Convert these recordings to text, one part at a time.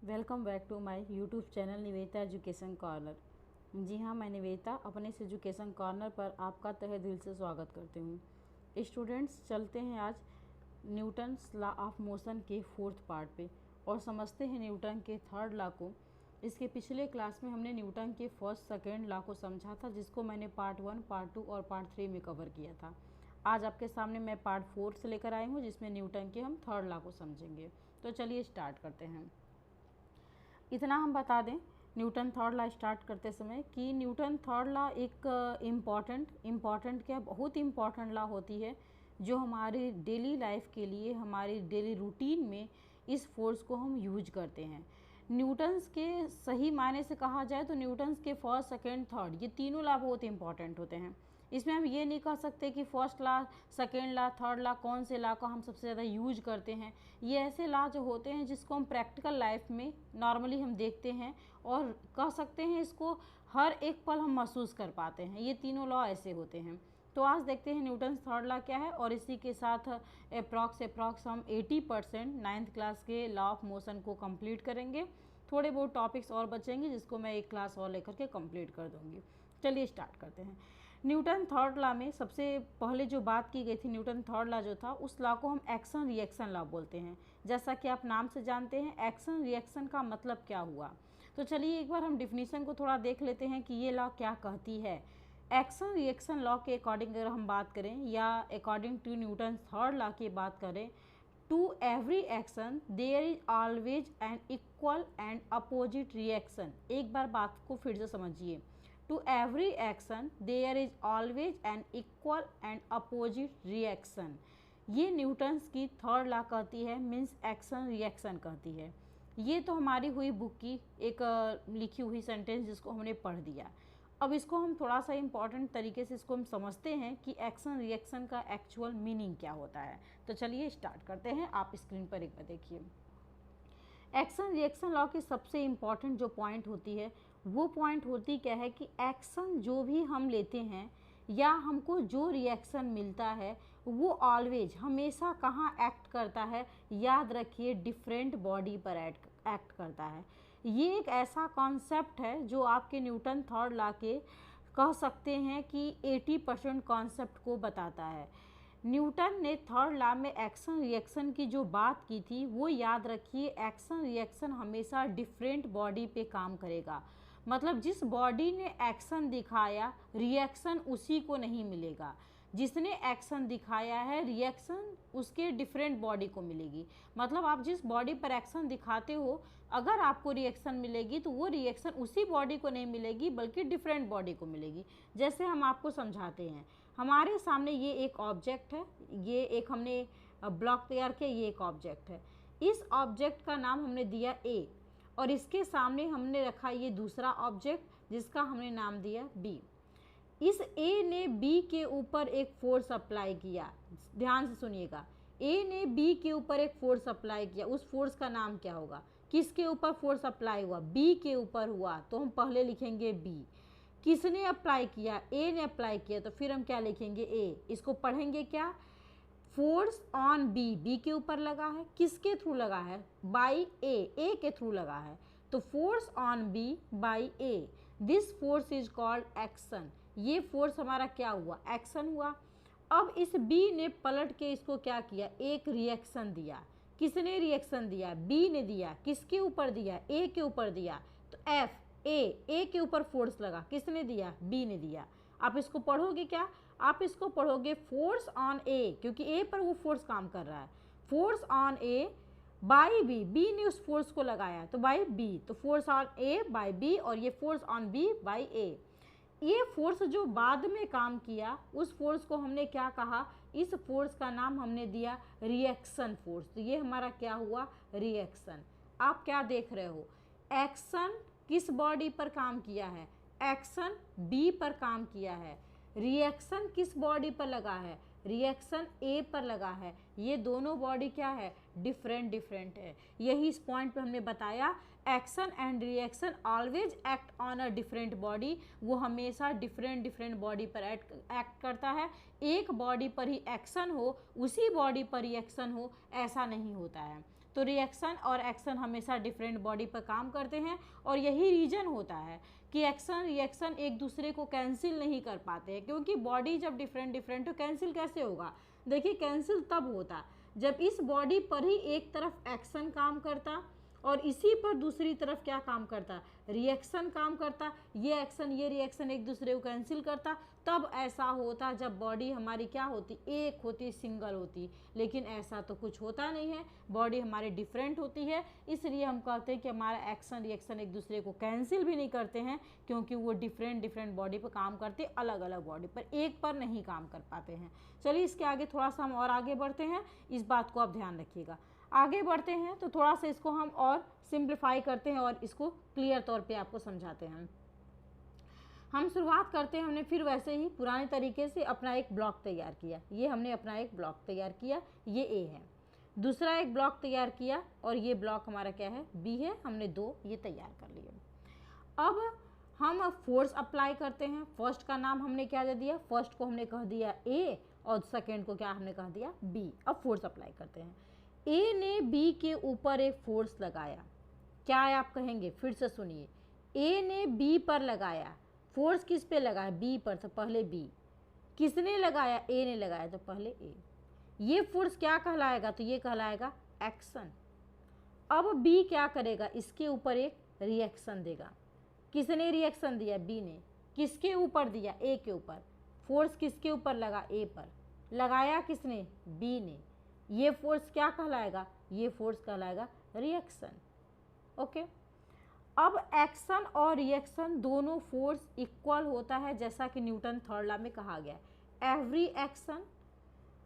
Welcome back to my YouTube channel Nivedita education corner. जी हाँ, मैं निवेदिता अपने इस एजुकेशन कॉर्नर पर आपका तहे दिल से स्वागत करती हूँ। स्टूडेंट्स, चलते हैं आज न्यूटन्स लॉ ऑफ मोशन के फोर्थ पार्ट पे और समझते हैं न्यूटन के थर्ड लॉ को। इसके पिछले क्लास में हमने न्यूटन के फर्स्ट सेकेंड लॉ को समझा था, जिसको मैंने पार्ट 1, पार्ट 2 और पार्ट 3 में कवर किया था। आज आपके सामने मैं पार्ट 4 से लेकर आई हूँ, जिसमें न्यूटन के हम थर्ड लॉ को समझेंगे। तो चलिए स्टार्ट करते हैं। इतना हम बता दें न्यूटन थर्ड लॉ स्टार्ट करते समय कि न्यूटन थर्ड लॉ एक इम्पॉर्टेंट क्या बहुत इम्पॉर्टेंट लॉ होती है, जो हमारी डेली लाइफ के लिए, हमारी डेली रूटीन में इस फोर्स को हम यूज करते हैं। न्यूटन्स के सही मायने से कहा जाए तो न्यूटन्स के फर्स्ट सेकेंड थर्ड ये तीनों लॉ बहुत इंपॉर्टेंट होते हैं। इसमें हम ये नहीं कह सकते कि first law, second law, third law कौन से लॉ को हम सबसे ज़्यादा यूज करते हैं। ये ऐसे लॉ जो होते हैं जिसको हम प्रैक्टिकल लाइफ में नॉर्मली हम देखते हैं और कह सकते हैं इसको हर एक पल हम महसूस कर पाते हैं। ये तीनों लॉ ऐसे होते हैं। तो आज देखते हैं न्यूटन्स थर्ड लॉ क्या है, और इसी के साथ अप्रॉक्स हम 80% नाइन्थ क्लास के लॉ ऑफ मोशन को कंप्लीट करेंगे। थोड़े बहुत टॉपिक्स और बचेंगे जिसको मैं एक क्लास और लेकर के कंप्लीट कर दूंगी। चलिए स्टार्ट करते हैं। न्यूटन थर्ड लॉ में सबसे पहले जो बात की गई थी, न्यूटन थर्ड लॉ जो था, उस लॉ को हम एक्शन रिएक्शन लॉ बोलते हैं। जैसा कि आप नाम से जानते हैं, एक्शन रिएक्शन का मतलब क्या हुआ। तो चलिए एक बार हम डिफिनीशन को थोड़ा देख लेते हैं कि ये लॉ क्या कहती है। एक्शन रिएक्शन लॉ के अकॉर्डिंग अगर हम बात करें, या according to Newton third law की बात करें, to every action there is always an equal and opposite reaction. एक बार बात को फिर से समझिए। To every action there is always an equal and opposite reaction। ये न्यूटन्स की थर्ड लॉ कहती है, मीन्स एक्शन रिएक्शन कहती है। ये तो हमारी हुई बुक की एक लिखी हुई सेंटेंस जिसको हमने पढ़ दिया। अब इसको हम थोड़ा सा इम्पॉर्टेंट तरीके से इसको हम समझते हैं कि एक्शन रिएक्शन का एक्चुअल मीनिंग क्या होता है। तो चलिए स्टार्ट करते हैं। आप स्क्रीन पर एक बार देखिए। एक्शन रिएक्शन लॉ की सबसे इम्पॉर्टेंट जो पॉइंट होती है, वो पॉइंट होती क्या है कि एक्शन जो भी हम लेते हैं या हमको जो रिएक्शन मिलता है, वो ऑलवेज हमेशा कहाँ एक्ट करता है, याद रखिए डिफरेंट बॉडी पर एक्ट करता है। ये एक ऐसा कॉन्सेप्ट है जो आपके न्यूटन थर्ड लॉ के कह सकते हैं कि 80% कॉन्सेप्ट को बताता है। न्यूटन ने थर्ड लॉ में एक्शन रिएक्शन की जो बात की थी, वो याद रखिए, एक्शन रिएक्शन हमेशा डिफरेंट बॉडी पे काम करेगा। मतलब जिस बॉडी ने एक्शन दिखाया, रिएक्शन उसी को नहीं मिलेगा। जिसने एक्शन दिखाया है, रिएक्शन उसके डिफरेंट बॉडी को मिलेगी। मतलब आप जिस बॉडी पर एक्शन दिखाते हो, अगर आपको रिएक्शन मिलेगी तो वो रिएक्शन उसी बॉडी को नहीं मिलेगी, बल्कि डिफरेंट बॉडी को मिलेगी। जैसे हम आपको समझाते हैं, हमारे सामने ये एक ऑब्जेक्ट है, ये एक हमने ब्लॉक तैयार किया, ये एक ऑब्जेक्ट है। इस ऑब्जेक्ट का नाम हमने दिया ए, और इसके सामने हमने रखा ये दूसरा ऑब्जेक्ट जिसका हमने नाम दिया बी। इस ए ने बी के ऊपर एक फोर्स अप्लाई किया। ध्यान से सुनिएगा, ए ने बी के ऊपर एक फोर्स अप्लाई किया। उस फोर्स का नाम क्या होगा? किसके ऊपर फोर्स अप्लाई हुआ? बी के ऊपर हुआ, तो हम पहले लिखेंगे बी। किसने अप्लाई किया? ए ने अप्लाई किया, तो फिर हम क्या लिखेंगे? ए। इसको पढ़ेंगे क्या? फोर्स ऑन बी, बी के ऊपर लगा है। किसके थ्रू लगा है? बाई ए, ए के थ्रू लगा है। तो force on B by A, this force is called action. ये फोर्स हमारा क्या हुआ? एक्शन हुआ। अब इस बी ने पलट के इसको क्या किया? एक रिएक्शन दिया। किसने रिएक्शन दिया? बी ने दिया। किसके ऊपर दिया? ए के ऊपर दिया। तो एफ, ए के ऊपर फोर्स लगा। किसने दिया? बी ने दिया। आप इसको पढ़ोगे क्या? आप इसको पढ़ोगे फोर्स ऑन ए, क्योंकि ए पर वो फोर्स काम कर रहा है। Force on A by B, B ने उस फोर्स को लगाया तो बाई बी, तो force on A by B, और ये force on B by A. ये फोर्स जो बाद में काम किया, उस फोर्स को हमने क्या कहा? इस फोर्स का नाम हमने दिया रिएक्शन फोर्स। तो ये हमारा क्या हुआ? रिएक्शन। आप क्या देख रहे हो? एक्शन किस बॉडी पर काम किया है? एक्शन बी पर काम किया है। रिएक्शन किस बॉडी पर लगा है? रिएक्शन ए पर लगा है। ये दोनों बॉडी क्या है? डिफरेंट है। यही इस पॉइंट पे हमने बताया, action and reaction always act on a different body. वो हमेशा डिफरेंट बॉडी पर एक्ट करता है। एक बॉडी पर ही एक्शन हो, उसी बॉडी पर रिएक्शन हो, ऐसा नहीं होता है। तो रिएक्शन और एक्शन हमेशा डिफरेंट बॉडी पर काम करते हैं, और यही रीजन होता है कि एक्शन रिएक्शन एक दूसरे को कैंसिल नहीं कर पाते हैं, क्योंकि बॉडी जब डिफरेंट डिफरेंट तो कैंसिल कैसे होगा? देखिए कैंसिल तब होता जब इस बॉडी पर ही एक तरफ एक्शन काम करता और इसी पर दूसरी तरफ क्या काम करता? रिएक्शन काम करता। ये एक्शन ये रिएक्शन एक दूसरे को कैंसिल करता, तब ऐसा होता जब बॉडी हमारी क्या होती? एक होती, सिंगल होती। लेकिन ऐसा तो कुछ होता नहीं है, बॉडी हमारी डिफरेंट होती है, इसलिए हम कहते हैं कि हमारा एक्शन रिएक्शन एक दूसरे को कैंसिल भी नहीं करते हैं, क्योंकि वो डिफरेंट डिफरेंट बॉडी पर काम करते, अलग अलग बॉडी पर, एक पर नहीं काम कर पाते हैं। चलिए इसके आगे थोड़ा सा हम और आगे बढ़ते हैं, इस बात को आप ध्यान रखिएगा। आगे बढ़ते हैं तो थोड़ा सा इसको हम और सिंप्लीफाई करते हैं और इसको क्लियर तौर पे आपको समझाते हैं। हम शुरुआत करते हैं, हमने फिर वैसे ही पुराने तरीके से अपना एक ब्लॉक तैयार किया। ये हमने अपना एक ब्लॉक तैयार किया, ये ए है। दूसरा एक ब्लॉक तैयार किया और ये ब्लॉक हमारा क्या है? बी है। हमने 2 ये तैयार कर लिए। अब हम फोर्स अप्लाई करते हैं। फर्स्ट का नाम हमने क्या दे दिया? फर्स्ट को हमने कह दिया ए और सेकेंड को क्या हमने कह दिया? बी। अब फोर्स अप्लाई करते हैं। ए ने बी के ऊपर एक फोर्स लगाया। क्या है आप कहेंगे? फिर से सुनिए। ए ने बी पर लगाया। फोर्स किस पे लगाया? बी पर। तो पहले बी। किसने लगाया? ए ने लगाया, तो पहले ए। ये फोर्स क्या कहलाएगा? तो ये कहलाएगा एक्शन। अब बी क्या करेगा? इसके ऊपर एक रिएक्शन देगा। किसने रिएक्शन दिया? बी ने। किसके ऊपर दिया? ए के ऊपर। फोर्स किसके ऊपर लगा? ए पर। लगाया किसने? बी ने। ये फोर्स क्या कहलाएगा? ये फोर्स कहलाएगा रिएक्शन। ओके। अब एक्शन और रिएक्शन दोनों फोर्स इक्वल होता है, जैसा कि न्यूटन थर्ड लॉ में कहा गया है। एवरी एक्शन,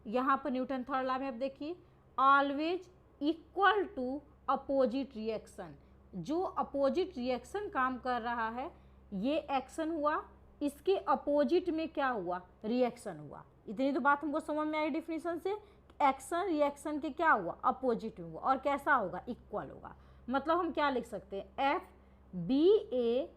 यहाँ पर न्यूटन थर्ड लॉ में अब देखिए, always equal to opposite reaction. जो अपोजिट रिएक्शन काम कर रहा है, ये एक्शन हुआ, इसके अपोजिट में क्या हुआ? रिएक्शन हुआ। इतनी तो बात हमको समझ में आई डिफिनीशन से। एक्शन रिएक्शन के क्या हुआ? अपोजिट में हुआ। और कैसा होगा? इक्वल होगा। मतलब हम क्या लिख सकते हैं? F B A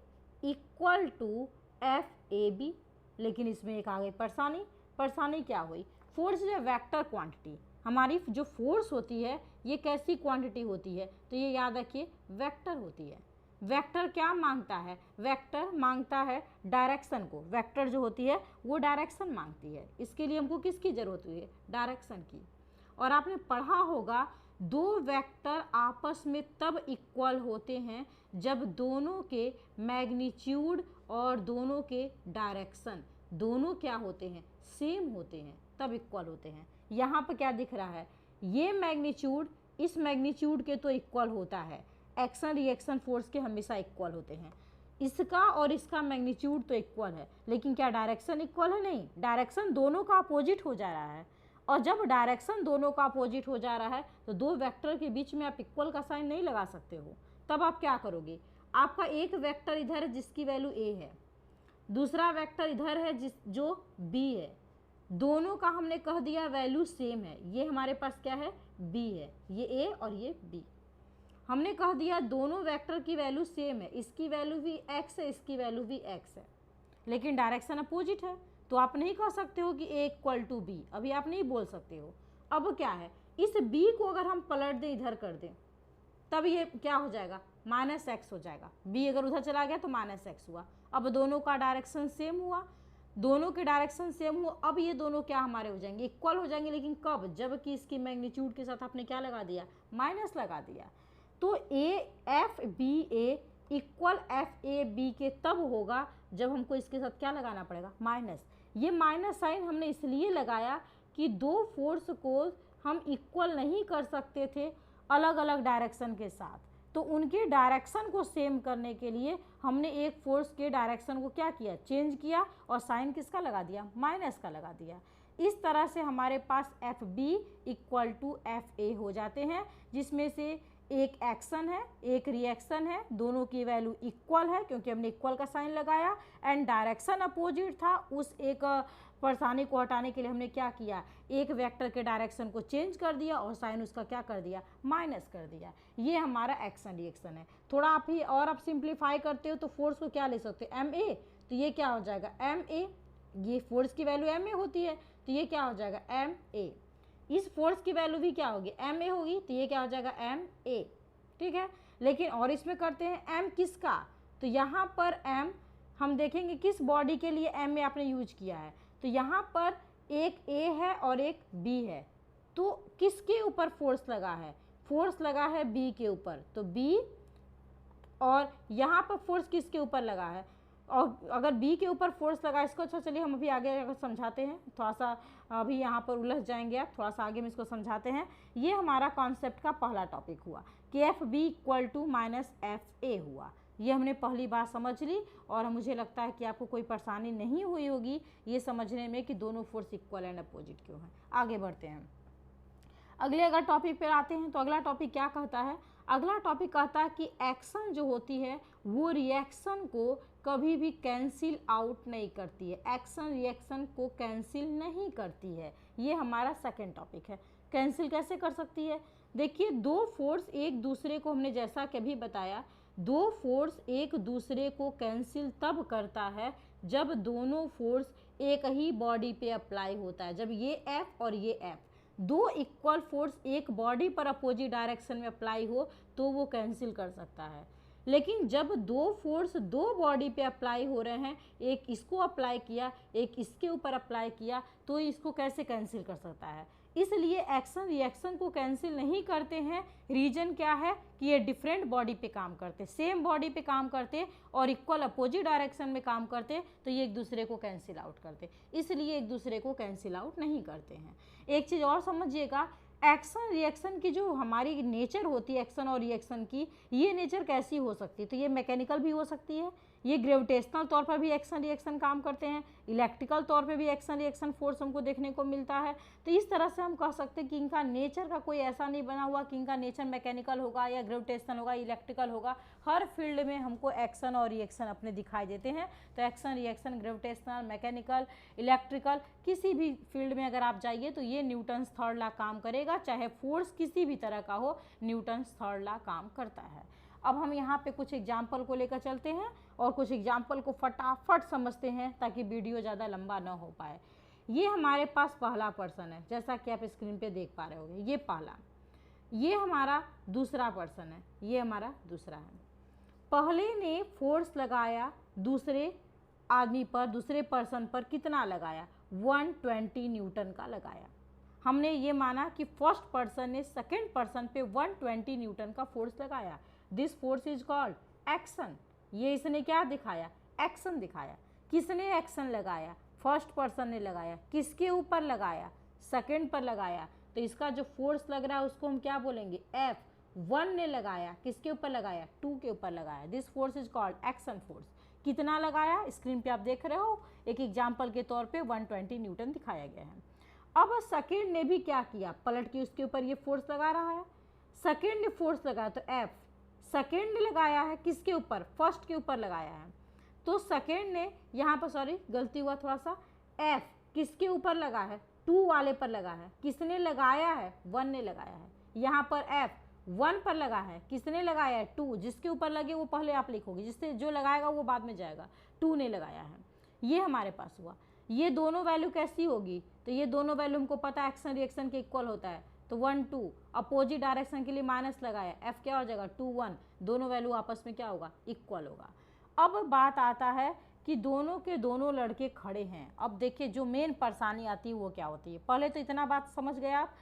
equal to F A B. लेकिन इसमें एक आ गई परेशानी। परेशानी क्या हुई? फोर्स जो है वेक्टर क्वांटिटी, हमारी जो फोर्स होती है ये कैसी क्वांटिटी होती है? तो ये याद रखिए, वेक्टर होती है। वेक्टर क्या मांगता है? वेक्टर मांगता है डायरेक्शन को। वेक्टर जो होती है वो डायरेक्शन मांगती है। इसके लिए हमको किसकी ज़रूरत हुई है? डायरेक्शन की। और आपने पढ़ा होगा, 2 वेक्टर आपस में तब इक्वल होते हैं जब दोनों के मैग्नीट्यूड और दोनों के डायरेक्शन दोनों क्या होते हैं? सेम होते हैं, तब इक्वल होते हैं। यहाँ पर क्या दिख रहा है? ये मैग्नीट्यूड इस मैग्नीट्यूड के तो इक्वल होता है। एक्शन रिएक्शन फोर्स के हमेशा इक्वल होते हैं। इसका और इसका मैग्नीट्यूड तो इक्वल है, लेकिन क्या डायरेक्शन इक्वल है? नहीं, डायरेक्शन दोनों का अपोजिट हो जा रहा है। और जब डायरेक्शन दोनों का अपोजिट हो जा रहा है तो 2 वेक्टर के बीच में आप इक्वल का साइन नहीं लगा सकते हो। तब आप क्या करोगे? आपका एक वेक्टर इधर है जिसकी वैल्यू ए है, दूसरा वेक्टर इधर है जो बी है। दोनों का हमने कह दिया वैल्यू सेम है। ये हमारे पास क्या है? बी है। ये ए और ये बी। हमने कह दिया दोनों वेक्टर की वैल्यू सेम है, इसकी वैल्यू भी एक्स है, इसकी वैल्यू भी एक्स है, लेकिन डायरेक्शन अपोजिट है। तो आप नहीं कह सकते हो कि ए इक्वल टू बी, अभी आप नहीं बोल सकते हो। अब क्या है? इस बी को अगर हम पलट दें, इधर कर दें, तब ये क्या हो जाएगा? माइनस एक्स हो जाएगा। बी अगर उधर चला गया तो माइनस एक्स हुआ। अब दोनों का डायरेक्शन सेम हुआ, दोनों के डायरेक्शन सेम हुआ। अब ये दोनों क्या हमारे हो जाएंगे? इक्वल हो जाएंगे। लेकिन कब? जबकि इसकी मैग्नीट्यूड के साथ आपने क्या लगा दिया? माइनस लगा दिया। तो A F B A equal F A B के तब होगा जब हमको इसके साथ क्या लगाना पड़ेगा? माइनस। ये माइनस साइन हमने इसलिए लगाया कि 2 फोर्स को हम इक्वल नहीं कर सकते थे अलग अलग डायरेक्शन के साथ, तो उनके डायरेक्शन को सेम करने के लिए हमने एक फोर्स के डायरेक्शन को क्या किया? चेंज किया और साइन किसका लगा दिया? माइनस का लगा दिया। इस तरह से हमारे पास F B equal to F A हो जाते हैं, जिसमें से एक एक्शन है, एक रिएक्शन है, दोनों की वैल्यू इक्वल है क्योंकि हमने इक्वल का साइन लगाया, एंड डायरेक्शन अपोजिट था। उस एक परेशानी को हटाने के लिए हमने क्या किया? एक वेक्टर के डायरेक्शन को चेंज कर दिया और साइन उसका क्या कर दिया? माइनस कर दिया। ये हमारा एक्शन रिएक्शन है। थोड़ा आप ही और आप सिंप्लीफाई करते हो तो फोर्स को क्या ले सकते हो? M A. तो ये क्या हो जाएगा? M A. ये फोर्स की वैल्यू एम ए होती है, तो ये क्या हो जाएगा? M A. इस फोर्स की वैल्यू भी क्या होगी, एम ए होगी, तो ये क्या हो जाएगा एम ए, ठीक है। लेकिन और इसमें करते हैं एम किसका, तो यहाँ पर एम हम देखेंगे किस बॉडी के लिए एम ए आपने यूज किया है, तो यहाँ पर एक ए है और एक बी है, तो किसके ऊपर फोर्स लगा है, फोर्स लगा है बी के ऊपर, तो बी, और यहाँ पर फोर्स किसके ऊपर लगा है, और अगर बी के ऊपर फोर्स लगा इसको, अच्छा चलिए हम अभी आगे अगर समझाते हैं, थोड़ा सा अभी यहाँ पर उलझ जाएंगे आप, थोड़ा सा आगे में इसको समझाते हैं। ये हमारा कॉन्सेप्ट का पहला टॉपिक हुआ कि F B equal to minus F A हुआ, ये हमने पहली बात समझ ली, और मुझे लगता है कि आपको कोई परेशानी नहीं हुई होगी ये समझने में कि दोनों फोर्स इक्वल एंड अपोजिट क्यों हैं। आगे बढ़ते हैं, अगले अगर टॉपिक पर आते हैं, तो अगला टॉपिक क्या कहता है, अगला टॉपिक कहता है कि एक्शन जो होती है वो रिएक्शन को कभी भी कैंसिल आउट नहीं करती है, एक्शन रिएक्शन को कैंसिल नहीं करती है, ये हमारा सेकंड टॉपिक है। कैंसिल कैसे कर सकती है, देखिए दो फोर्स एक दूसरे को, हमने जैसा कि अभी बताया, दो फोर्स एक दूसरे को कैंसिल तब करता है जब दोनों फोर्स एक ही बॉडी पे अप्लाई होता है, जब ये एफ और ये एफ दो इक्वल फोर्स एक बॉडी पर अपोजिट डायरेक्शन में अप्लाई हो तो वो कैंसिल कर सकता है। लेकिन जब दो फोर्स दो बॉडी पे अप्लाई हो रहे हैं, एक इसको अप्लाई किया एक इसके ऊपर अप्लाई किया, तो इसको कैसे कैंसिल कर सकता है, इसलिए एक्शन रिएक्शन को कैंसिल नहीं करते हैं। रीजन क्या है कि ये डिफरेंट बॉडी पे काम करते, सेम बॉडी पे काम करते और इक्वल अपोजिट डायरेक्शन में काम करते, तो ये एक दूसरे को कैंसिल आउट करते, इसलिए एक दूसरे को कैंसिल आउट नहीं करते हैं। एक चीज़ और समझिएगा, एक्शन रिएक्शन की जो हमारी नेचर होती है एक्शन और रिएक्शन की, ये नेचर कैसी हो सकती है, तो ये मैकेनिकल भी हो सकती है, ये ग्रेविटेशनल तौर पर भी एक्शन रिएक्शन काम करते हैं, इलेक्ट्रिकल तौर पे भी एक्शन रिएक्शन फोर्स हमको देखने को मिलता है। तो इस तरह से हम कह सकते हैं कि इनका नेचर का कोई ऐसा नहीं बना हुआ कि इनका नेचर मैकेनिकल होगा या ग्रेविटेशनल होगा, इलेक्ट्रिकल होगा, हर फील्ड में हमको एक्शन और रिएक्शन अपने दिखाई देते हैं। तो action reaction gravitational, mechanical, electrical, किसी भी फील्ड में अगर आप जाइए तो ये न्यूटन्स थर्ड लॉ काम करेगा, चाहे फोर्स किसी भी तरह का हो, न्यूटन्स थर्ड लॉ काम करता है। अब हम यहाँ पे कुछ एग्जाम्पल को लेकर चलते हैं और कुछ एग्जाम्पल को फटाफट समझते हैं ताकि वीडियो ज़्यादा लंबा ना हो पाए। ये हमारे पास पहला पर्सन है, जैसा कि आप स्क्रीन पे देख पा रहे होंगे, ये पहला, ये हमारा दूसरा पर्सन है, ये हमारा दूसरा है। पहले ने फोर्स लगाया दूसरे आदमी पर, दूसरे पर्सन पर कितना लगाया, 120 न्यूटन का लगाया। हमने ये माना कि फर्स्ट पर्सन ने सेकेंड पर्सन पे 120 न्यूटन का फोर्स लगाया, this force is called action. ये इसने क्या दिखाया, एक्शन दिखाया। किसने एक्शन लगाया, फर्स्ट पर्सन ने लगाया, किसके ऊपर लगाया, सेकेंड पर लगाया, तो इसका जो फोर्स लग रहा है उसको हम क्या बोलेंगे, एफ। वन ने लगाया, किसके ऊपर लगाया, टू के ऊपर लगाया, this force is called action force. कितना लगाया, स्क्रीन पे आप देख रहे हो, एक एग्जाम्पल के तौर पे 120 न्यूटन दिखाया गया है। अब सेकेंड ने भी क्या किया, पलट के उसके ऊपर ये फोर्स लगा रहा है, सेकेंड ने फोर्स लगाया, तो एफ सेकेंड ने लगाया है, किसके ऊपर, फर्स्ट के ऊपर लगाया है, तो सेकेंड ने यहाँ पर, सॉरी गलती हुआ थोड़ा सा, एफ किसके ऊपर लगा है, टू वाले पर लगा है, किसने लगाया है, वन ने लगाया है। यहाँ पर एफ वन पर लगा है, किसने लगाया है, टू, जिसके ऊपर लगे वो पहले आप लिखोगे, जिससे जो लगाएगा वो बाद में जाएगा, टू ने लगाया है। ये हमारे पास हुआ। ये दोनों वैल्यू कैसी होगी, तो ये दोनों वैल्यू हमको पता है एक्शन रिएक्शन के इक्वल होता है, तो 1 2, अपोजिट डायरेक्शन के लिए माइनस लगाया, एफ क्या हो जाएगा 2 1, दोनों वैल्यू आपस में क्या होगा, इक्वल होगा। अब बात आता है कि दोनों के दोनों लड़के खड़े हैं। अब देखिए जो मेन परेशानी आती है वो क्या होती है। पहले तो इतना बात समझ गए आप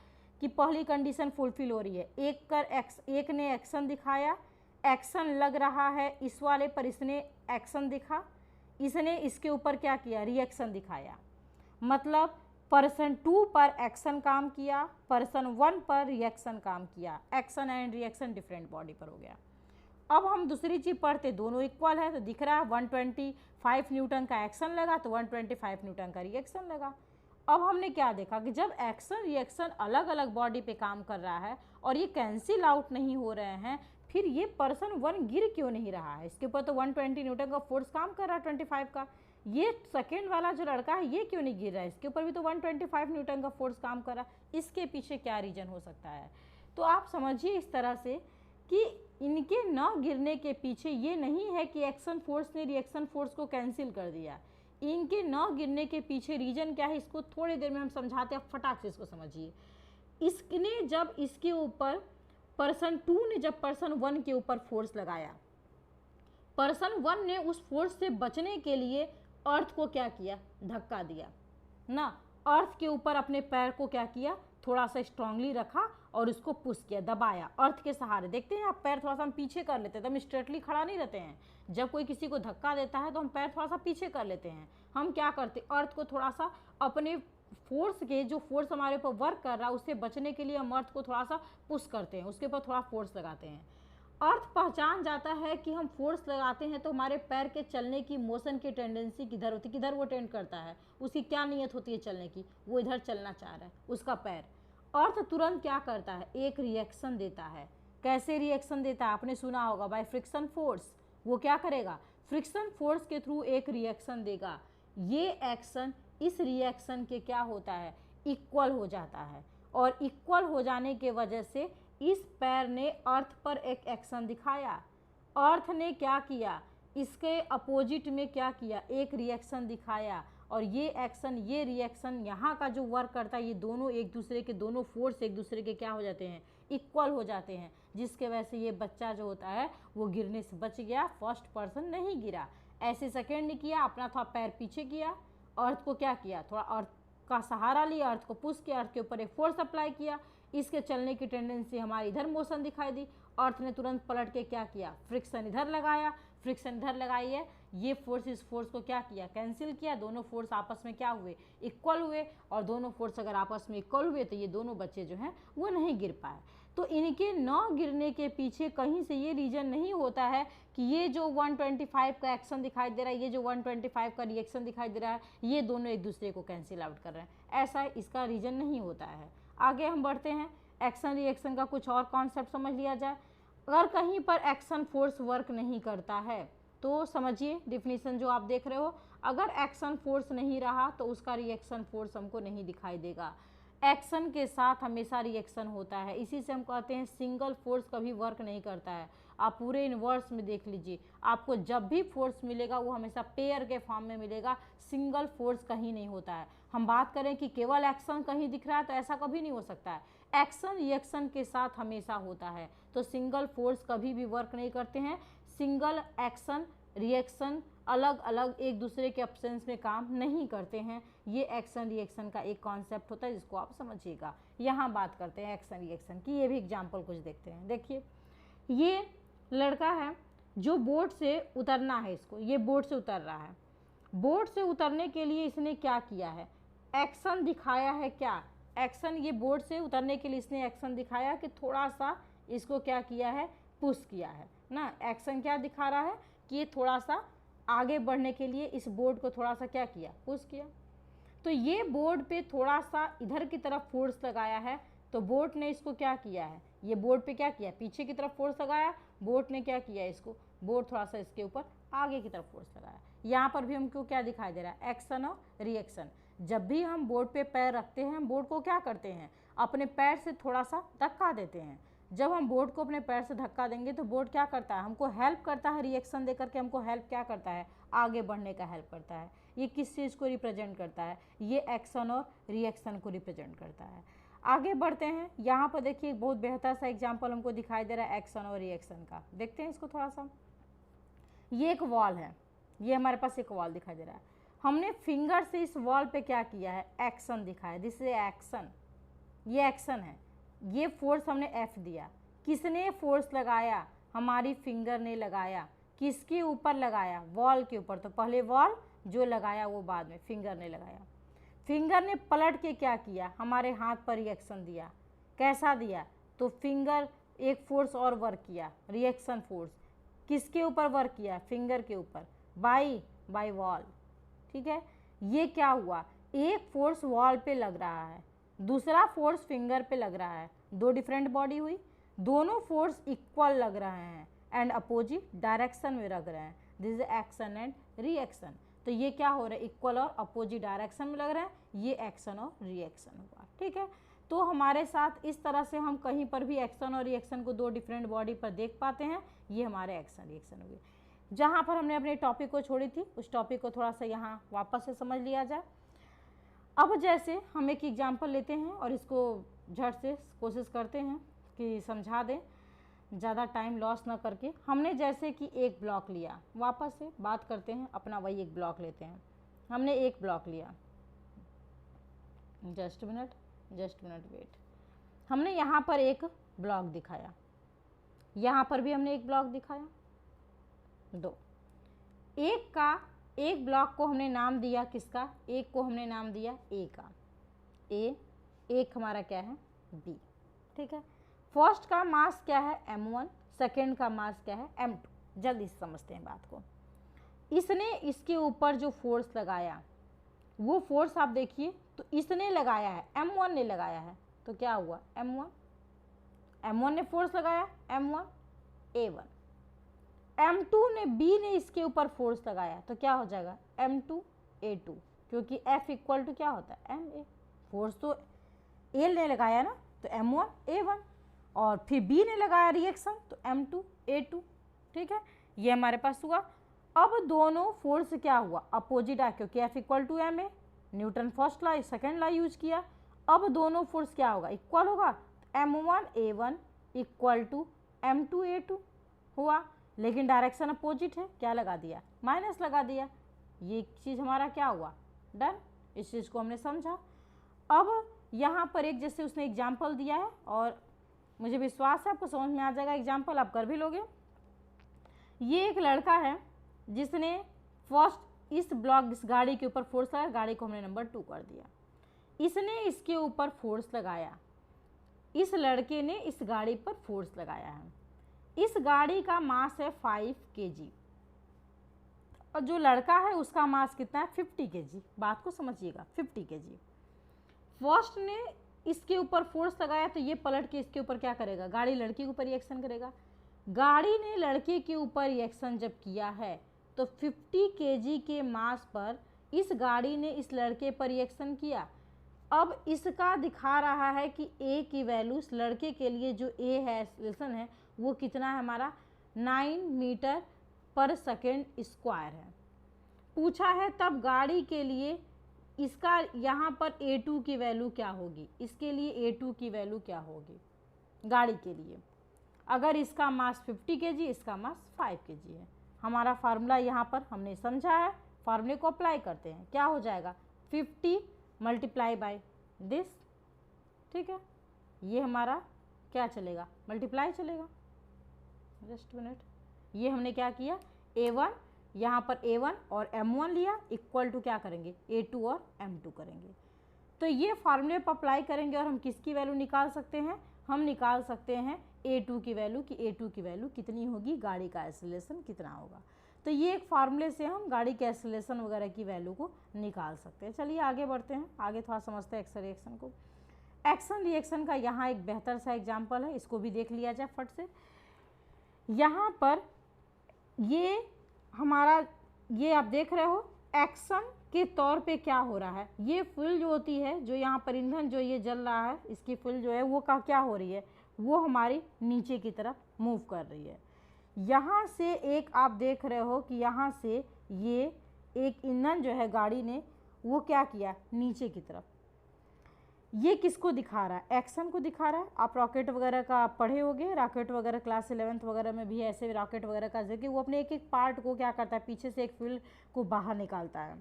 कि पहली कंडीशन फुलफिल हो रही है, एक ने एक्शन दिखाया, एक्शन लग रहा है इस वाले पर, इसने एक्शन दिखा, इसने इसके ऊपर क्या किया, रिएक्शन दिखाया, मतलब पर्सन 2 पर एक्शन काम किया, पर्सन 1 पर रिएक्शन काम किया, action and reaction different body पर हो गया। अब हम दूसरी चीज़ पढ़ते, दोनों इक्वल है, तो दिख रहा है 125 न्यूटन का एक्शन लगा तो 125 न्यूटन का रिएक्शन लगा। अब हमने क्या देखा कि जब एक्शन रिएक्शन अलग अलग बॉडी पे काम कर रहा है और ये कैंसिल आउट नहीं हो रहे हैं, फिर ये पर्सन 1 गिर क्यों नहीं रहा है, इसके ऊपर तो 120 न्यूटन का फोर्स काम कर रहा है 25 का, ये सेकेंड वाला जो लड़का है ये क्यों नहीं गिर रहा है, इसके ऊपर भी तो 125 न्यूटन का फोर्स काम कर रहा है, इसके पीछे क्या रीजन हो सकता है। तो आप समझिए इस तरह से कि इनके न गिरने के पीछे ये नहीं है कि एक्शन फोर्स ने रिएक्शन फोर्स को कैंसिल कर दिया, इनके न गिरने के पीछे रीजन क्या है, इसको थोड़ी देर में हम समझाते हैं, फटाक से इसको समझिए। इसने जब इसके ऊपर पर्सन 2 ने जब पर्सन 1 के ऊपर फोर्स लगाया, पर्सन 1 ने उस फोर्स से बचने के लिए अर्थ को क्या किया, धक्का दिया ना, अर्थ के ऊपर अपने पैर को क्या किया, थोड़ा सा स्ट्रांगली रखा और उसको पुश किया, दबाया अर्थ के सहारे। देखते हैं आप पैर थोड़ा सा हम पीछे कर लेते हैं, तो हम स्ट्रेटली खड़ा नहीं रहते हैं। जब कोई किसी को धक्का देता है तो हम पैर थोड़ा सा पीछे कर लेते हैं। हम क्या करते, अर्थ को थोड़ा सा अपने फोर्स के, जो फोर्स हमारे ऊपर वर्क कर रहा है उससे बचने के लिए हम अर्थ को थोड़ा सा पुश करते हैं, उसके ऊपर थोड़ा फोर्स लगाते हैं। अर्थ पहचान जाता है कि हम फोर्स लगाते हैं तो हमारे पैर के चलने की मोशन की टेंडेंसी किधर होती है, किधर वो टेंड करता है, उसकी क्या नियत होती है चलने की, वो इधर चलना चाह रहा है उसका पैर। अर्थ तुरंत क्या करता है, एक रिएक्शन देता है। कैसे रिएक्शन देता है, आपने सुना होगा, बाय फ्रिक्शन फोर्स। वो क्या करेगा, फ्रिक्शन फोर्स के थ्रू एक रिएक्शन देगा। ये एक्शन इस रिएक्शन के क्या होता है, इक्वल हो जाता है, और इक्वल हो जाने के वजह से इस पैर ने अर्थ पर एक एक्शन दिखाया। अर्थ ने क्या किया, इसके अपोजिट में क्या किया, एक रिएक्शन दिखाया, और ये एक्शन, ये रिएक्शन यहाँ का जो वर्क करता है, ये दोनों एक दूसरे के, दोनों फोर्स एक दूसरे के क्या हो जाते हैं, इक्वल हो जाते हैं, जिसके वजह से ये बच्चा जो होता है वो गिरने से बच गया, फर्स्ट पर्सन नहीं गिरा। ऐसे सेकेंड ने किया, अपना थोड़ा पैर पीछे किया, अर्थ को क्या किया, थोड़ा अर्थ का सहारा लिया, अर्थ को पुश किया, अर्थ के ऊपर एक फोर्स अप्लाई किया, इसके चलने की टेंडेंसी हमारी इधर मोशन दिखाई दी, अर्थ ने तुरंत पलट के क्या किया, फ्रिक्शन इधर लगाया, फ्रिक्शन इधर लगाई है, ये फोर्स इस फोर्स को क्या किया, कैंसिल किया, दोनों फोर्स आपस में क्या हुए, इक्वल हुए, और दोनों फोर्स अगर आपस में इक्वल हुए तो ये दोनों बच्चे जो हैं वो नहीं गिर पाए। तो इनके न गिरने के पीछे कहीं से ये रीजन नहीं होता है कि ये जो 125 का एक्शन दिखाई दे रहा है, ये जो 125 का रिएक्शन दिखाई दे रहा है, ये दोनों एक दूसरे को कैंसिल आउट कर रहे हैं, ऐसा इसका रीजन नहीं होता है। आगे हम बढ़ते हैं, एक्शन रिएक्शन का कुछ और कॉन्सेप्ट समझ लिया जाए। अगर कहीं पर एक्शन फोर्स वर्क नहीं करता है तो समझिए डिफिनीशन जो आप देख रहे हो, अगर एक्शन फोर्स नहीं रहा तो उसका रिएक्शन फोर्स हमको नहीं दिखाई देगा। एक्शन के साथ हमेशा रिएक्शन होता है, इसी से हम कहते हैं सिंगल फोर्स कभी वर्क नहीं करता है। आप पूरे यूनिवर्स में देख लीजिए, आपको जब भी फोर्स मिलेगा वो हमेशा पेयर के फॉर्म में मिलेगा, सिंगल फोर्स कहीं नहीं होता है। हम बात करें कि केवल एक्शन कहीं दिख रहा है तो ऐसा कभी नहीं हो सकता है, एक्शन रिएक्शन के साथ हमेशा होता है। तो सिंगल फोर्स कभी भी वर्क नहीं करते हैं, सिंगल एक्शन रिएक्शन अलग अलग एक दूसरे के एब्सेंस में काम नहीं करते हैं। ये एक्शन रिएक्शन का एक कॉन्सेप्ट होता है जिसको आप समझिएगा। यहाँ बात करते हैं एक्शन रिएक्शन की, ये भी एग्जाम्पल कुछ देखते हैं। देखिए ये लड़का है जो बोट से उतरना है, इसको ये बोट से उतर रहा है। बोट से उतरने के लिए इसने क्या किया है, एक्शन दिखाया है। क्या एक्शन, ये बोट से उतरने के लिए इसने एक्शन दिखाया कि थोड़ा सा इसको क्या किया है, पुश किया है ना। एक्शन क्या दिखा रहा है कि ये थोड़ा सा आगे बढ़ने के लिए इस बोर्ड को थोड़ा सा क्या किया, पुश किया। तो ये बोर्ड पे थोड़ा सा इधर की तरफ फोर्स लगाया है, तो बोट ने इसको क्या किया है, ये बोर्ड पे क्या किया, पीछे की तरफ फोर्स लगाया, बोट ने क्या किया, इसको बोर्ड थोड़ा सा इसके ऊपर आगे की तरफ फोर्स लगाया। यहाँ पर भी हमको क्या दिखाई दे रहा है, एक्शन और रिएक्शन। जब भी हम बोर्ड पे पैर रखते हैं, हम बोर्ड को क्या करते हैं, अपने पैर से थोड़ा सा धक्का देते हैं। जब हम बोर्ड को अपने पैर से धक्का देंगे तो बोर्ड क्या करता है, हमको हेल्प करता है, रिएक्शन दे करके हमको हेल्प क्या करता है, आगे बढ़ने का हेल्प करता है। ये किस चीज़ को रिप्रेजेंट करता है, ये एक्शन और रिएक्शन को रिप्रेजेंट करता है। आगे बढ़ते हैं, यहाँ पर देखिए बहुत बेहतर सा एग्जाम्पल हमको दिखाई दे रहा है एक्शन और रिएक्शन का। देखते हैं इसको थोड़ा सा। ये एक वॉल है, ये हमारे पास एक वॉल दिखाई दे रहा है, हमने फिंगर से इस वॉल पे क्या किया है, एक्शन दिखाया, दिस इज एक्शन, ये एक्शन है। ये फोर्स हमने एफ दिया, किसने फोर्स लगाया, हमारी फिंगर ने लगाया। किसके ऊपर लगाया, वॉल के ऊपर। तो पहले वॉल जो लगाया वो बाद में फिंगर ने लगाया। फिंगर ने पलट के क्या किया, हमारे हाथ पर रिएक्शन दिया। कैसा दिया, तो फिंगर एक फोर्स और वर्क किया, रिएक्शन फोर्स। किसके ऊपर वर्क किया, फिंगर के ऊपर, बाय वॉल। ठीक है, ये क्या हुआ, एक फोर्स वॉल पे लग रहा है, दूसरा फोर्स फिंगर पे लग रहा है, दो डिफरेंट बॉडी हुई, दोनों फोर्स इक्वल लग रहे हैं एंड अपोजिट डायरेक्शन में लग रहे हैं। This is action and reaction. तो ये क्या हो रहा है, इक्वल और अपोजिट डायरेक्शन में लग रहा है, ये एक्शन और रिएक्शन हुआ। ठीक है, तो हमारे साथ इस तरह से हम कहीं पर भी एक्शन और रिएक्शन को दो डिफरेंट बॉडी पर देख पाते हैं। ये हमारे एक्शन रिएक्शन हुए। जहाँ पर हमने अपने टॉपिक को छोड़ी थी उस टॉपिक को थोड़ा सा यहाँ वापस से समझ लिया जाए। अब जैसे हम एक एग्जाम्पल लेते हैं और इसको झट से कोशिश करते हैं कि समझा दें, ज़्यादा टाइम लॉस ना करके। हमने जैसे कि एक ब्लॉक लिया, वापस से बात करते हैं, अपना वही एक ब्लॉक लेते हैं। हमने एक ब्लॉक लिया, जस्ट मिनट वेट। हमने यहाँ पर एक ब्लॉक दिखाया, यहाँ पर भी हमने एक ब्लॉक दिखाया, दो। एक ब्लॉक को हमने नाम दिया किसका, एक को हमने नाम दिया ए का, ए, एक हमारा क्या है बी, ठीक है। फर्स्ट का मास क्या है m1, सेकेंड का मास क्या है m2। जल्दी से समझते हैं बात को। इसने इसके ऊपर जो फोर्स लगाया, वो फोर्स आप देखिए तो इसने लगाया है, m1 ने लगाया है, तो क्या हुआ m1 ने फोर्स लगाया, m1 a1, m2 ने b ने इसके ऊपर फोर्स लगाया, तो क्या हो जाएगा m2 a2, क्योंकि F इक्वल टू क्या होता है ma। फोर्स तो a ने लगाया ना, तो m1 a1, और फिर b ने लगाया रिएक्शन, तो m2 a2, ठीक है। ये हमारे पास हुआ। अब दोनों फोर्स क्या हुआ, अपोजिट है, क्योंकि F equal to ma, Newton first law second law use किया। अब दोनों फोर्स क्या होगा, इक्वल होगा, m1 a1 equal to m2 a2 हुआ, लेकिन डायरेक्शन अपोजिट है, क्या लगा दिया, माइनस लगा दिया। ये चीज़ हमारा क्या हुआ, डन। इस चीज़ को हमने समझा। अब यहाँ पर एक जैसे उसने एग्जाम्पल दिया है, और मुझे विश्वास है आपको समझ में आ जाएगा, एग्जाम्पल आप कर भी लोगे। ये एक लड़का है जिसने फर्स्ट इस ब्लॉक, इस गाड़ी के ऊपर फोर्स लगाया, गाड़ी को हमने नंबर 2 कर दिया। इसने इसके ऊपर फोर्स लगाया, इस लड़के ने इस गाड़ी पर फोर्स लगाया है। इस गाड़ी का मास है 5 kg, और जो लड़का है उसका मास कितना है 50 kg। बात को समझिएगा, 50 kg। फर्स्ट ने इसके ऊपर फोर्स लगाया, तो ये पलट के इसके ऊपर क्या करेगा, गाड़ी लड़के के ऊपर रिएक्शन करेगा। गाड़ी ने लड़के के ऊपर रिएक्शन जब किया है, तो 50 kg के मास पर इस गाड़ी ने इस लड़के पर रिएक्शन किया। अब इसका दिखा रहा है कि ए की वैल्यू, इस लड़के के लिए जो ए है, एक्सेलरेशन है, वो कितना है हमारा 9 मीटर पर सेकेंड स्क्वायर है। पूछा है तब गाड़ी के लिए इसका यहाँ पर a2 की वैल्यू क्या होगी, इसके लिए a2 की वैल्यू क्या होगी गाड़ी के लिए, अगर इसका मास 50 kg, इसका मास 5 kg है। हमारा फार्मूला यहाँ पर हमने समझा है, फार्मूले को अप्लाई करते हैं, क्या हो जाएगा 50 मल्टीप्लाई बाय दिस, ठीक है। ये हमारा क्या चलेगा, मल्टीप्लाई चलेगा, जस्ट मिनट। ये हमने क्या किया, a1, यहाँ पर a1 और m1 लिया, इक्वल टू क्या करेंगे a2 और m2 करेंगे। तो ये फार्मूले पर अप्लाई करेंगे, और हम किसकी वैल्यू निकाल सकते हैं, हम निकाल सकते हैं a2 की वैल्यू, कि a2 की वैल्यू कितनी होगी, गाड़ी का एक्सेलरेशन कितना होगा। तो ये एक फार्मूले से हम गाड़ी के एक्सेलरेशन वगैरह की वैल्यू को निकाल सकते हैं। चलिए आगे बढ़ते हैं, आगे थोड़ा समझते हैं एक्शन रिएक्शन को। एक्शन रिएक्शन का यहाँ एक बेहतर सा एग्जाम्पल है, इसको भी देख लिया जाए फट से। यहाँ पर ये हमारा, ये आप देख रहे हो एक्शन के तौर पे क्या हो रहा है, ये फ्यूल जो होती है, जो यहाँ पर ईंधन जो ये जल रहा है, इसकी फ्यूल जो है वो क्या हो रही है, वो हमारी नीचे की तरफ मूव कर रही है। यहाँ से एक आप देख रहे हो कि यहाँ से ये एक ईंधन जो है गाड़ी ने वो क्या किया, नीचे की तरफ। ये किसको दिखा रहा है, एक्शन को दिखा रहा है। आप रॉकेट वगैरह का पढ़े होंगे, रॉकेट वगैरह क्लास 11th वगैरह में भी ऐसे रॉकेट वगैरह का कि वो अपने एक एक पार्ट को क्या करता है, पीछे से एक फ्यूल को बाहर निकालता है।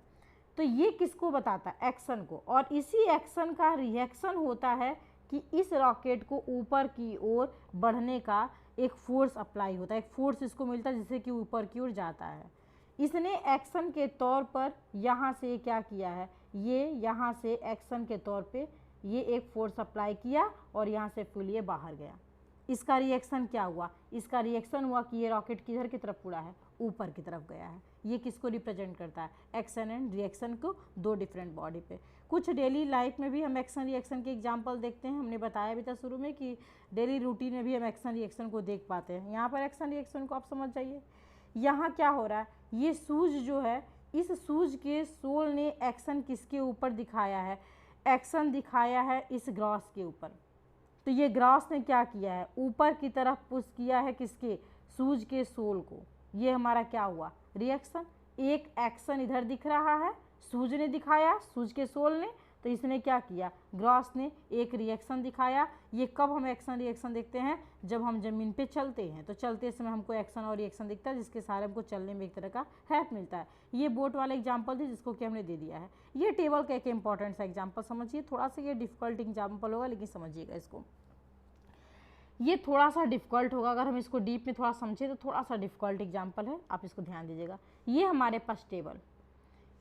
तो ये किसको बताता है, एक्शन को। और इसी एक्शन का रिएक्शन होता है कि इस रॉकेट को ऊपर की ओर बढ़ने का एक फोर्स अप्लाई होता है, एक फोर्स इसको मिलता है जिससे कि ऊपर की ओर जाता है। इसने एक्शन के तौर पर यहाँ से क्या किया है, ये यहाँ से एक्शन के तौर पे ये एक फोर्स अप्लाई किया, और यहाँ से फ्यूल ये बाहर गया। इसका रिएक्शन क्या हुआ, इसका रिएक्शन हुआ कि ये रॉकेट किधर की तरफ उड़ा है, ऊपर की तरफ गया है। ये किसको रिप्रेजेंट करता है, एक्शन एंड रिएक्शन को, दो डिफरेंट बॉडी पे। कुछ डेली लाइफ में भी हम एक्शन रिएक्शन के एग्जांपल देखते हैं, हमने बताया भी था शुरू में कि डेली रूटीन में भी हम एक्शन रिएक्शन को देख पाते हैं। यहाँ पर एक्शन रिएक्शन को आप समझ जाइए। यहाँ क्या हो रहा है, ये सूज जो है, इस सूज के सोल ने एक्शन किसके ऊपर दिखाया है, एक्शन दिखाया है इस ग्रॉस के ऊपर। तो ये ग्रॉस ने क्या किया है, ऊपर की तरफ पुश किया है किसके, सूज के सोल को। ये हमारा क्या हुआ, रिएक्शन। एक एक्शन इधर दिख रहा है, सूज ने दिखाया, सूज के सोल ने, तो तो इसने क्या किया, ग्रॉस ने एक रिएक्शन दिखाया। ये कब हम एक्शन रिएक्शन देखते हैं, जब हम ज़मीन पे चलते हैं, तो चलते समय हमको एक्शन और रिएक्शन दिखता है, जिसके सहारे हमको चलने में एक तरह का हेल्प मिलता है। ये बोट वाला एग्जाम्पल थी जिसको कि हमने दे दिया है। ये टेबल का एक इंपॉर्टेंट सा एग्जाम्पल समझिए, थोड़ा सा ये डिफिकल्ट एग्जाम्पल होगा लेकिन समझिएगा इसको, ये थोड़ा सा डिफिकल्ट होगा, अगर हम इसको डीप में थोड़ा समझे तो थोड़ा सा डिफिकल्ट एग्जाम्पल है, आप इसको ध्यान दीजिएगा। ये हमारे पास टेबल,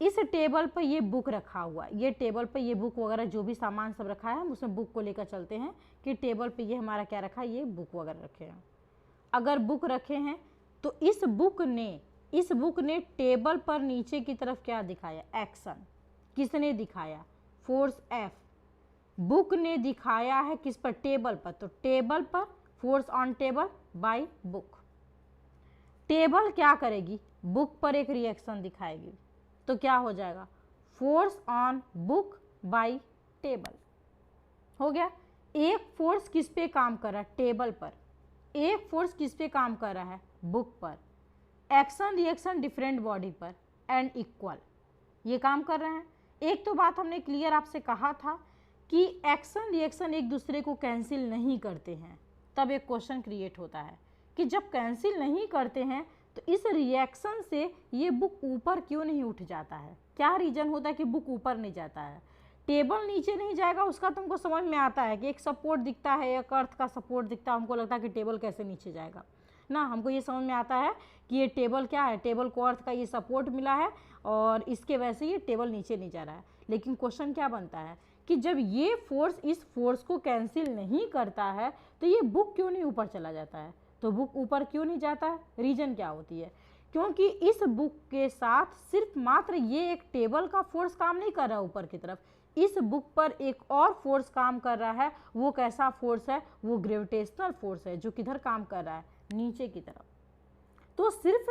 इस टेबल पर ये बुक रखा हुआ है, ये टेबल पर ये बुक वगैरह जो भी सामान सब रखा है हम उसमें बुक को लेकर चलते हैं कि टेबल पे ये हमारा क्या रखा है, ये बुक वगैरह रखे हैं। अगर बुक रखे हैं तो इस बुक ने टेबल पर नीचे की तरफ क्या दिखाया, एक्शन। किसने दिखाया, फोर्स F। बुक ने दिखाया है किस पर, टेबल पर, तो टेबल पर force on table by book. Table क्या करेगी, बुक पर एक रिएक्शन दिखाएगी, तो क्या हो जाएगा, force on book by table. हो गया। एक फोर्स किस पे काम कर रहा है, टेबल पर, एक फोर्स किस पे काम कर रहा है, बुक पर। एक्शन रिएक्शन डिफरेंट बॉडी पर एंड इक्वल, ये काम कर रहे हैं। एक तो बात हमने क्लियर आपसे कहा था कि एक्शन रिएक्शन एक दूसरे को कैंसिल नहीं करते हैं, तब एक क्वेश्चन क्रिएट होता है कि जब कैंसिल नहीं करते हैं तो इस रिएक्शन से ये बुक ऊपर क्यों नहीं उठ जाता है, क्या रीजन होता है कि बुक ऊपर नहीं जाता है। टेबल नीचे नहीं जाएगा उसका तुमको समझ में आता है कि एक सपोर्ट दिखता है, एक अर्थ का सपोर्ट दिखता है, हमको लगता है कि टेबल कैसे नीचे जाएगा ना, हमको ये समझ में आता है कि ये टेबल क्या है, टेबल को अर्थ का ये सपोर्ट मिला है और इसके वजह से ये टेबल नीचे नहीं जा रहा है। लेकिन क्वेश्चन क्या बनता है कि जब ये फोर्स इस फोर्स को कैंसिल नहीं करता है तो ये बुक क्यों नहीं ऊपर चला जाता है, तो बुक ऊपर क्यों नहीं जाता है, रीजन क्या होती है, क्योंकि इस बुक के साथ सिर्फ मात्र ये एक टेबल का फोर्स काम नहीं कर रहा ऊपर की तरफ, इस बुक पर एक और फोर्स काम कर रहा है। वो कैसा फोर्स है, वो ग्रेविटेशनल फोर्स है जो किधर काम कर रहा है, नीचे की तरफ। तो सिर्फ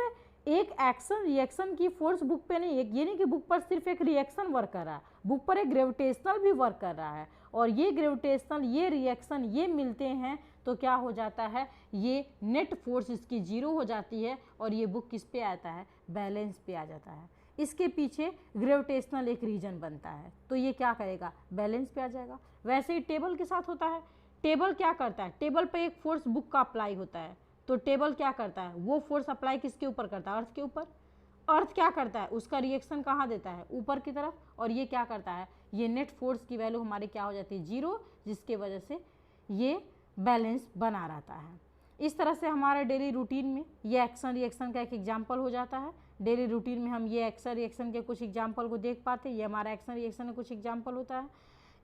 एक एक्शन रिएक्शन की फोर्स बुक पे नहीं, ये नहीं कि बुक पर सिर्फ एक रिएक्शन वर्क कर रहा है, बुक पर एक ग्रेविटेशनल भी वर्क कर रहा है, और ये ग्रेविटेशनल, ये रिएक्शन, ये मिलते हैं तो क्या हो जाता है, ये नेट फोर्स इसकी जीरो हो जाती है और ये बुक किस पे आता है, बैलेंस पे आ जाता है। इसके पीछे ग्रेविटेशनल एक रीजन बनता है, तो ये क्या करेगा, बैलेंस पे आ जाएगा। वैसे ही टेबल के साथ होता है, टेबल क्या करता है, टेबल पे एक फोर्स बुक का अप्लाई होता है, तो टेबल क्या करता है, वो फोर्स अप्लाई किसके ऊपर करता है, अर्थ के ऊपर। अर्थ क्या करता है, उसका रिएक्शन कहाँ देता है, ऊपर की तरफ, और ये क्या करता है, ये नेट फोर्स की वैल्यू हमारी क्या हो जाती है, जीरो, जिसके वजह से ये बैलेंस बना रहता है। इस तरह से हमारे डेली रूटीन में ये एक्शन रिएक्शन का एक एग्जाम्पल हो जाता है। डेली रूटीन में हम ये एक्शन रिएक्शन के कुछ एग्जाम्पल को देख पाते हैं, ये हमारा एक्शन रिएक्शन का कुछ एग्जाम्पल होता है।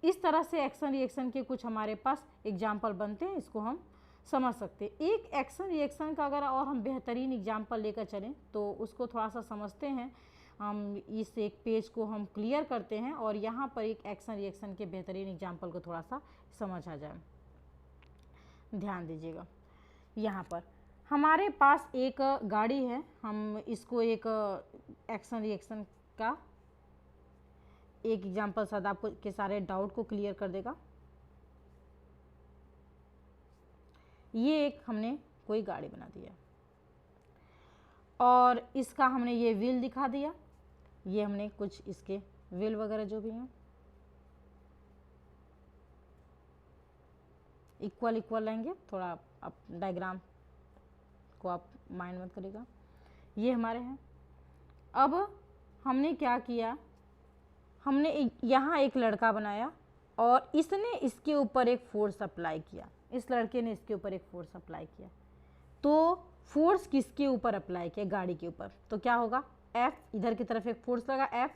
इस तरह से एक्शन रिएक्शन के कुछ हमारे पास एग्जाम्पल बनते हैं, इसको हम समझ सकते हैं। एक एक्शन रिएक्शन का अगर और हम बेहतरीन एग्जाम्पल लेकर चलें तो उसको थोड़ा सा समझते हैं। हम इस एक पेज को हम क्लियर करते हैं और यहाँ पर एक एक्शन रिएक्शन के बेहतरीन एग्जाम्पल को थोड़ा सा समझ आ जाए। ध्यान दीजिएगा, यहाँ पर हमारे पास एक गाड़ी है, हम इसको एक एक्शन रिएक्शन का एक एग्जाम्पल शायद आपको के सारे डाउट को क्लियर कर देगा। ये एक हमने कोई गाड़ी बना दिया और इसका हमने ये व्हील दिखा दिया, ये हमने कुछ इसके व्हील वगैरह जो भी हैं इक्वल इक्वल लेंगे, थोड़ा आप डायग्राम को आप माइंड मत करिएगा। ये हमारे हैं। अब हमने क्या किया, हमने यहाँ एक लड़का बनाया और इसने इसके ऊपर एक फोर्स अप्लाई किया, इस लड़के ने इसके ऊपर एक फोर्स अप्लाई किया। तो फोर्स किसके ऊपर अप्लाई किया, गाड़ी के ऊपर, तो क्या होगा, F, इधर की तरफ एक फोर्स लगा, F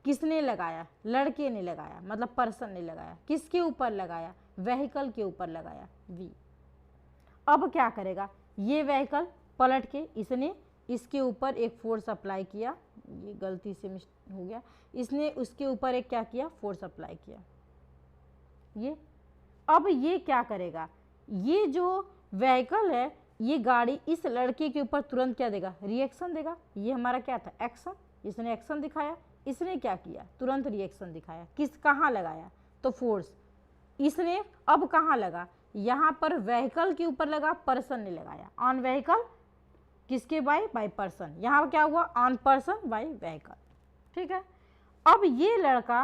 किसने लगाया, लड़के ने लगाया, मतलब पर्सन ने लगाया। किसके ऊपर लगाया, व्हीकल के ऊपर लगाया, V। अब क्या करेगा, ये व्हीकल पलट के इसने इसके ऊपर एक फोर्स अप्लाई किया, ये गलती से हो गया, इसने उसके ऊपर एक क्या किया, फोर्स अप्लाई किया। ये अब ये क्या करेगा, ये जो व्हीकल है, ये गाड़ी इस लड़के के ऊपर तुरंत क्या देगा, रिएक्शन देगा। ये हमारा क्या था, एक्शन, इसने एक्शन दिखाया, इसने क्या किया, तुरंत रिएक्शन दिखाया। किस, कहाँ लगाया, तो फोर्स इसने अब कहाँ लगा, यहाँ पर व्हीकल के ऊपर लगा, पर्सन ने लगाया, ऑन व्हीकल, किसके बाय पर्सन, यहाँ क्या हुआ, ऑन पर्सन बाय व्हीकल। ठीक है। अब ये लड़का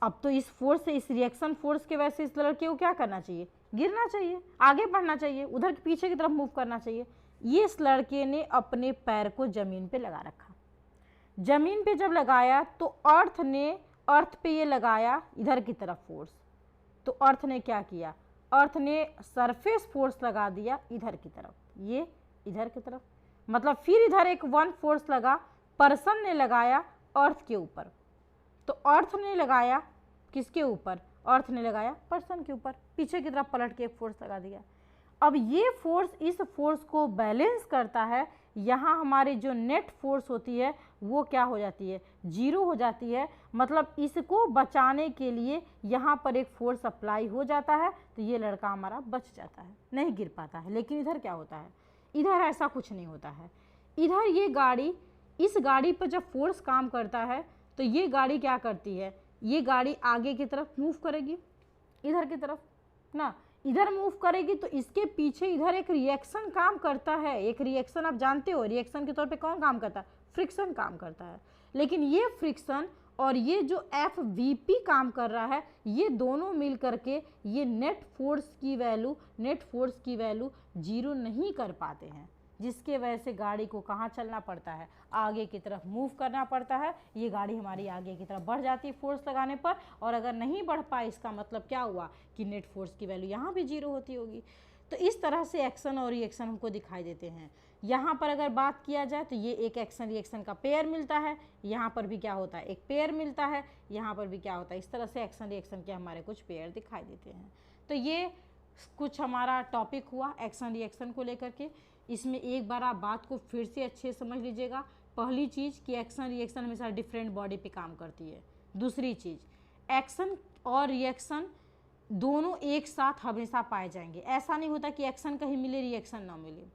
अब तो इस फोर्स से, इस रिएक्शन फोर्स के वजह से इस लड़के को क्या करना चाहिए, गिरना चाहिए, आगे बढ़ना चाहिए, उधर पीछे की तरफ मूव करना चाहिए। ये इस लड़के ने अपने पैर को जमीन पे लगा रखा। जमीन पे जब लगाया तो अर्थ पे ये लगाया इधर की तरफ फोर्स, तो अर्थ ने क्या किया, अर्थ ने सरफेस फोर्स लगा दिया इधर की तरफ, ये इधर की तरफ, मतलब फिर इधर एक वन फोर्स लगा, पर्सन ने लगाया अर्थ के ऊपर, तो अर्थ ने लगाया किसके ऊपर, अर्थ ने लगाया पर्सन के ऊपर, पीछे की तरफ पलट के एक फोर्स लगा दिया। अब ये फोर्स इस फोर्स को बैलेंस करता है। यहाँ हमारी जो नेट फोर्स होती है वो क्या हो जाती है, जीरो हो जाती है। मतलब इसको बचाने के लिए यहाँ पर एक फोर्स अप्लाई हो जाता है, तो ये लड़का हमारा बच जाता है, नहीं गिर पाता है। लेकिन इधर क्या होता है, इधर ऐसा कुछ नहीं होता है। इधर ये गाड़ी, इस गाड़ी पर जब फोर्स काम करता है तो ये गाड़ी क्या करती है, ये गाड़ी आगे की तरफ मूव करेगी, इधर की तरफ ना, इधर मूव करेगी, तो इसके पीछे इधर एक रिएक्शन काम करता है। एक रिएक्शन आप जानते हो, रिएक्शन के तौर पे कौन काम करता है, फ्रिक्शन काम करता है। लेकिन ये फ्रिक्शन और ये जो FVP काम कर रहा है, ये दोनों मिल करके ये नेट फोर्स की वैल्यू जीरो नहीं कर पाते हैं, जिसके वजह से गाड़ी को कहाँ चलना पड़ता है, आगे की तरफ मूव करना पड़ता है। ये गाड़ी हमारी आगे की तरफ बढ़ जाती है फोर्स लगाने पर, और अगर नहीं बढ़ पाए इसका मतलब क्या हुआ कि नेट फोर्स की वैल्यू यहाँ भी जीरो होती होगी। तो इस तरह से एक्शन और रिएक्शन हमको दिखाई देते हैं। यहाँ पर अगर बात किया जाए तो ये एक एक्शन रिएक्शन का पेयर मिलता है, यहाँ पर भी क्या होता है, एक पेयर मिलता है, यहाँ पर भी क्या होता है। इस तरह से एक्शन रिएक्शन के हमारे कुछ पेयर दिखाई देते हैं। तो ये कुछ हमारा टॉपिक हुआ एक्शन रिएक्शन को लेकर के। इसमें एक बार आप बात को फिर से अच्छे समझ लीजिएगा। पहली चीज़ कि एक्शन रिएक्शन हमेशा डिफरेंट बॉडी पे काम करती है। दूसरी चीज़, एक्शन और रिएक्शन दोनों एक साथ हमेशा पाए जाएंगे, ऐसा नहीं होता कि एक्शन कहीं मिले रिएक्शन ना मिले।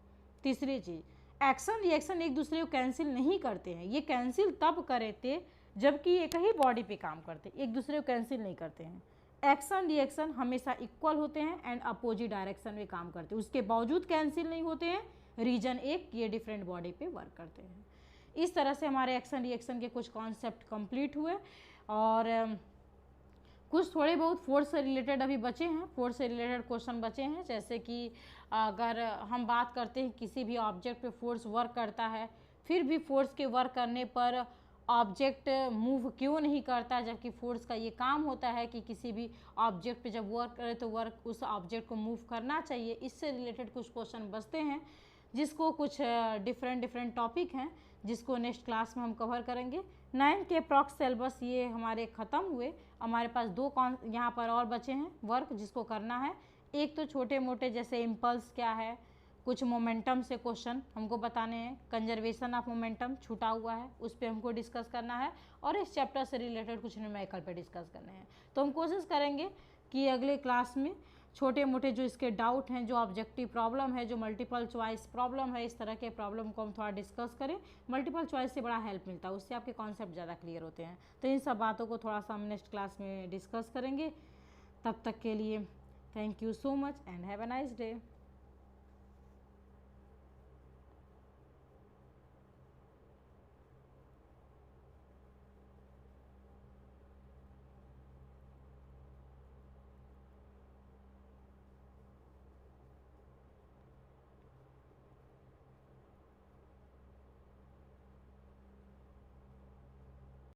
तीसरी चीज़, एक्शन रिएक्शन एक दूसरे को कैंसिल नहीं करते हैं, ये कैंसिल तब करे थे जबकि एक ही बॉडी पे काम करते, एक दूसरे को कैंसिल नहीं करते हैं। एक्शन रिएक्शन हमेशा इक्वल होते हैं एंड अपोजिट डायरेक्शन में काम करते हैं, उसके बावजूद कैंसिल नहीं होते हैं। रीजन एक, ये डिफरेंट बॉडी पे वर्क करते हैं। इस तरह से हमारे एक्शन रिएक्शन के कुछ कॉन्सेप्ट कंप्लीट हुए, और कुछ थोड़े बहुत फोर्स से रिलेटेड अभी बचे हैं, फोर्स से रिलेटेड क्वेश्चन बचे हैं। जैसे कि अगर हम बात करते हैं किसी भी ऑब्जेक्ट पे फोर्स वर्क करता है, फिर भी फोर्स के वर्क करने पर ऑब्जेक्ट मूव क्यों नहीं करता, जबकि फोर्स का ये काम होता है कि किसी भी ऑब्जेक्ट पे जब वर्क करे तो वर्क उस ऑब्जेक्ट को मूव करना चाहिए। इससे रिलेटेड कुछ क्वेश्चन बचते हैं, जिसको कुछ डिफरेंट टॉपिक हैं जिसको नेक्स्ट क्लास में हम कवर करेंगे। 9th के अप्रॉक्स सिलेबस ये हमारे ख़त्म हुए। हमारे पास दो यहाँ पर और बचे हैं वर्क जिसको करना है। एक तो छोटे मोटे जैसे इम्पल्स क्या है, कुछ मोमेंटम से क्वेश्चन हमको बताने हैं, कंजर्वेशन ऑफ मोमेंटम छूटा हुआ है उस पर हमको डिस्कस करना है, और इस चैप्टर से रिलेटेड कुछ न्यूमेरिकल पे डिस्कस करने हैं। तो हम कोशिश करेंगे कि अगले क्लास में छोटे मोटे जो इसके डाउट हैं, जो ऑब्जेक्टिव प्रॉब्लम है, जो मल्टीपल चॉइस प्रॉब्लम है, इस तरह के प्रॉब्लम को हम थोड़ा डिस्कस करें। मल्टीपल चॉइस से बड़ा हेल्प मिलता है, उससे आपके कॉन्सेप्ट ज़्यादा क्लियर होते हैं। तो इन सब बातों को थोड़ा सा हम नेक्स्ट क्लास में डिस्कस करेंगे। तब तक के लिए thank you so much and have a nice day.